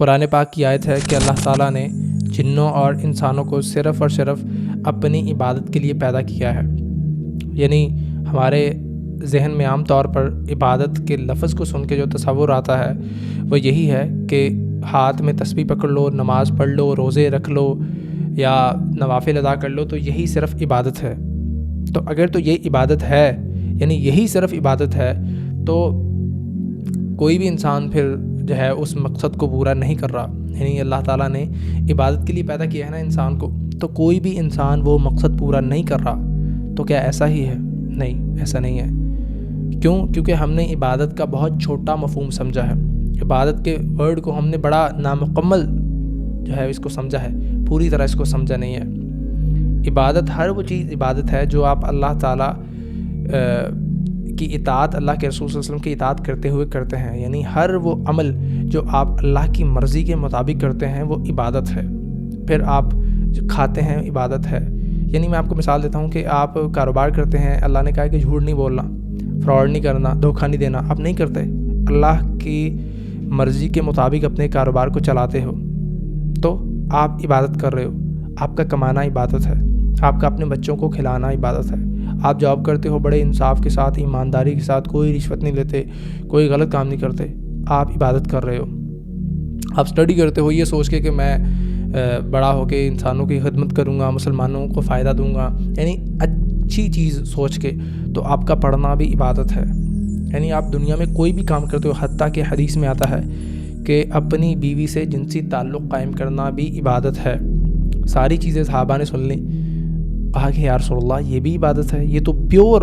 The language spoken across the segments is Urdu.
قرآن پاک کی آیت ہے کہ اللہ تعالیٰ نے جنوں اور انسانوں کو صرف اور صرف اپنی عبادت کے لیے پیدا کیا ہے. یعنی ہمارے ذہن میں عام طور پر عبادت کے لفظ کو سن کے جو تصور آتا ہے وہ یہی ہے کہ ہاتھ میں تسبیح پکڑ لو، نماز پڑھ لو، روزے رکھ لو یا نوافل ادا کر لو تو یہی صرف عبادت ہے. تو اگر تو یہ عبادت ہے، یعنی یہی صرف عبادت ہے، تو کوئی بھی انسان پھر جو ہے اس مقصد کو پورا نہیں کر رہا. یعنی اللہ تعالیٰ نے عبادت کے لیے پیدا کیا ہے نا انسان کو، تو کوئی بھی انسان وہ مقصد پورا نہیں کر رہا. تو کیا ایسا ہی ہے؟ نہیں، ایسا نہیں ہے. کیوں؟ کیونکہ ہم نے عبادت کا بہت چھوٹا مفہوم سمجھا ہے. عبادت کے ورڈ کو ہم نے بڑا نامکمل جو ہے اس کو سمجھا ہے، پوری طرح اس کو سمجھا نہیں ہے. عبادت ہر وہ چیز عبادت ہے جو آپ اللہ تعالیٰ کی اطاعت، اللہ کے رسول صلی اللہ علیہ وسلم کی اطاعت کرتے ہوئے کرتے ہیں. یعنی ہر وہ عمل جو آپ اللہ کی مرضی کے مطابق کرتے ہیں وہ عبادت ہے. پھر آپ جو کھاتے ہیں عبادت ہے. یعنی میں آپ کو مثال دیتا ہوں کہ آپ کاروبار کرتے ہیں، اللہ نے کہا کہ جھوٹ نہیں بولنا، فراڈ نہیں کرنا، دھوکہ نہیں دینا، آپ نہیں کرتے، اللہ کی مرضی کے مطابق اپنے کاروبار کو چلاتے ہو تو آپ عبادت کر رہے ہو. آپ کا کمانا عبادت ہے، آپ کا اپنے بچوں کو کھلانا عبادت ہے. آپ جاب کرتے ہو بڑے انصاف کے ساتھ، ایمانداری کے ساتھ، کوئی رشوت نہیں لیتے، کوئی غلط کام نہیں کرتے، آپ عبادت کر رہے ہو. آپ اسٹڈی کرتے ہو یہ سوچ کے کہ میں بڑا ہو کے انسانوں کی خدمت کروں گا، مسلمانوں کو فائدہ دوں گا، یعنی اچھی چیز سوچ کے، تو آپ کا پڑھنا بھی عبادت ہے. یعنی آپ دنیا میں کوئی بھی کام کرتے ہو، حتیٰ کہ حدیث میں آتا ہے کہ اپنی بیوی سے جنسی تعلق قائم کرنا بھی عبادت ہے. ساری چیزیں صحابہ نے سن لیں، کہا کہ یا رسول اللہ یہ بھی عبادت ہے، یہ تو پیور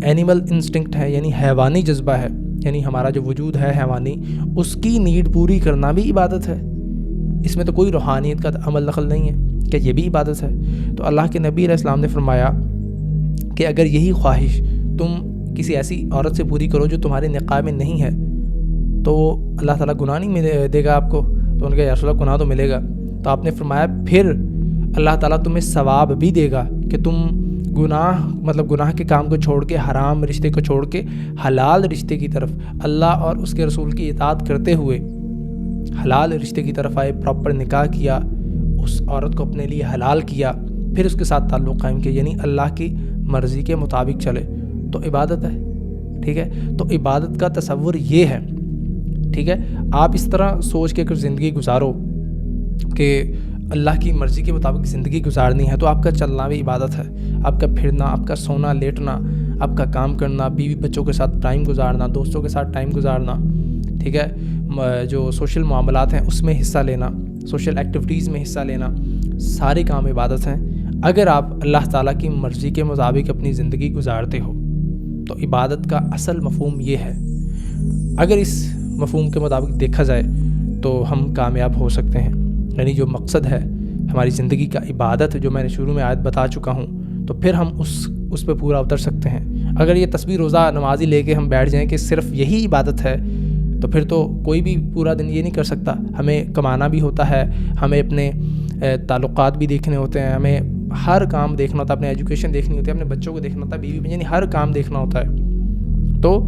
اینیمل انسٹنکٹ ہے، یعنی حیوانی جذبہ ہے. یعنی ہمارا جو وجود ہے حیوانی، اس کی نیڈ پوری کرنا بھی عبادت ہے. اس میں تو کوئی روحانیت کا عمل دخل نہیں ہے کہ یہ بھی عبادت ہے. تو اللہ کے نبی علیہ السلام نے فرمایا کہ اگر یہی خواہش تم کسی ایسی عورت سے پوری کرو جو تمہارے نقاب میں نہیں ہے تو اللہ تعالیٰ گناہ نہیں دے گا آپ کو. تو ان کا یا رسول اللہ گناہ تو ملے گا. تو آپ نے فرمایا پھر اللہ تعالیٰ تمہیں ثواب بھی دے گا کہ تم گناہ کے کام کو چھوڑ کے، حرام رشتے کو چھوڑ کے حلال رشتے کی طرف، اللہ اور اس کے رسول کی اطاعت کرتے ہوئے حلال رشتے کی طرف آئے، پراپر نکاح کیا، اس عورت کو اپنے لیے حلال کیا، پھر اس کے ساتھ تعلق قائم کیا، یعنی اللہ کی مرضی کے مطابق چلے، تو عبادت ہے. ٹھیک ہے، تو عبادت کا تصور یہ ہے. ٹھیک ہے، آپ اس طرح سوچ کے اگر زندگی گزارو کہ اللہ کی مرضی کے مطابق زندگی گزارنی ہے تو آپ کا چلنا بھی عبادت ہے. آپ کا پھرنا، آپ کا سونا لیٹنا، آپ کا کام کرنا، بیوی بچوں کے ساتھ ٹائم گزارنا، دوستوں کے ساتھ ٹائم گزارنا، ٹھیک ہے، جو سوشل معاملات ہیں اس میں حصہ لینا، سوشل ایکٹیویٹیز میں حصہ لینا، سارے کام عبادت ہیں. اگر آپ اللہ تعالیٰ کی مرضی کے مطابق اپنی زندگی گزارتے ہو تو عبادت کا اصل مفہوم یہ ہے. اگر اس مفہوم کے مطابق دیکھا جائے تو ہم کامیاب ہو سکتے ہیں. یعنی جو مقصد ہے ہماری زندگی کا عبادت، جو میں نے شروع میں آیت بتا چکا ہوں، تو پھر ہم اس پہ پورا اتر سکتے ہیں. اگر یہ تسبیح روزہ نمازی لے کے ہم بیٹھ جائیں کہ صرف یہی عبادت ہے تو پھر تو کوئی بھی پورا دن یہ نہیں کر سکتا. ہمیں کمانا بھی ہوتا ہے، ہمیں اپنے تعلقات بھی دیکھنے ہوتے ہیں، ہمیں ہر کام دیکھنا ہوتا ہے، اپنے ایجوکیشن دیکھنی ہوتی ہے، اپنے بچوں کو دیکھنا ہوتا ہے، بیوی، یعنی ہر کام دیکھنا ہوتا ہے. تو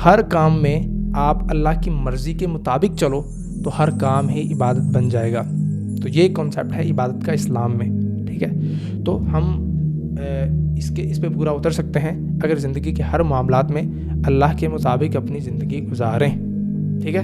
ہر کام میں آپ اللہ کی مرضی کے مطابق چلو تو ہر کام ہی عبادت بن جائے گا. تو یہ کانسیپٹ ہے عبادت کا اسلام میں. ٹھیک ہے، تو ہم اس پہ پورا اتر سکتے ہیں اگر زندگی کے ہر معاملات میں اللہ کے مطابق اپنی زندگی گزاریں. ٹھیک ہے.